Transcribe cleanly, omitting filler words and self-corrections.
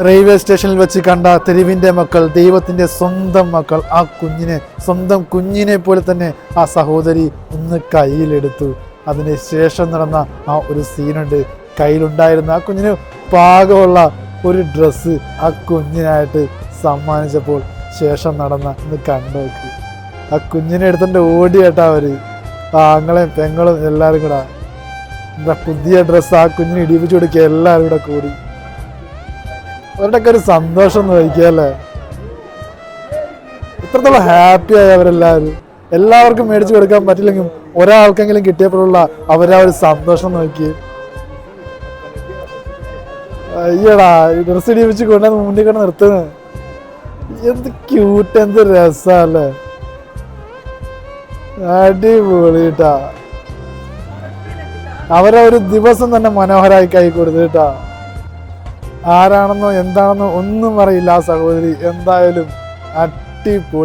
Railway സ്റ്റേഷനിൽ വെച്ച് കണ്ട തെരുവിൻ്റെ മക്കൾ, ദൈവത്തിൻ്റെ സ്വന്തം മക്കൾ, ആ കുഞ്ഞിനെ, സ്വന്തം കുഞ്ഞിനെ പോലെ തന്നെ ആ സഹോദരി ഒന്ന് കയ്യിലെടുത്തു. അതിന് ശേഷം നടന്ന ആ ഒരു സീനുണ്ട്. കയ്യിലുണ്ടായിരുന്ന ആ കുഞ്ഞിന് പാകമുള്ള ഒരു ഡ്രസ്സ് ആ കുഞ്ഞിനായിട്ട് സമ്മാനിച്ചപ്പോൾ ശേഷം നടന്ന ഒന്ന് കണ്ടോക്ക്. ആ കുഞ്ഞിനെ എടുത്തിട്ട് ഓടിയേട്ടാ അവര്, ആ ആങ്ങളെയും പെങ്ങളും എല്ലാവരും കൂടെ എന്താ പുതിയ ഡ്രസ്സ് ആ കുഞ്ഞിന് ഇടിപ്പിച്ചു കൊടുക്കുക. എല്ലാവരും കൂടെ കൂടി അവരുടെയൊക്കെ ഒരു സന്തോഷം നോക്കിക്കുക അല്ലേ. ഇത്രത്തോളം ഹാപ്പിയായി അവരെല്ലാവരും. എല്ലാവർക്കും മേടിച്ചു കൊടുക്കാൻ പറ്റില്ലെങ്കിലും ഒരാൾക്കെങ്കിലും കിട്ടിയപ്പോഴുള്ള അവരാ ഒരു സന്തോഷം നോക്കി. അയ്യടാ, ഡ്രസ്സ് ഇടിപ്പിച്ച് കൊണ്ടുവന്ന് മുന്നിൽ കൊണ്ട് നിർത്തുന്നത് എന്ത് ക്യൂട്ട്, എന്ത് രസല്ലേ. അടിപൊളിട്ടാ. അവരെ ഒരു ദിവസം തന്നെ മനോഹരമായി കൈ കൊടുത്തിട്ടാ. ആരാണെന്നോ എന്താണെന്നോ ഒന്നും അറിയില്ല ആ സഹോദരി. എന്തായാലും അടിപൊളി.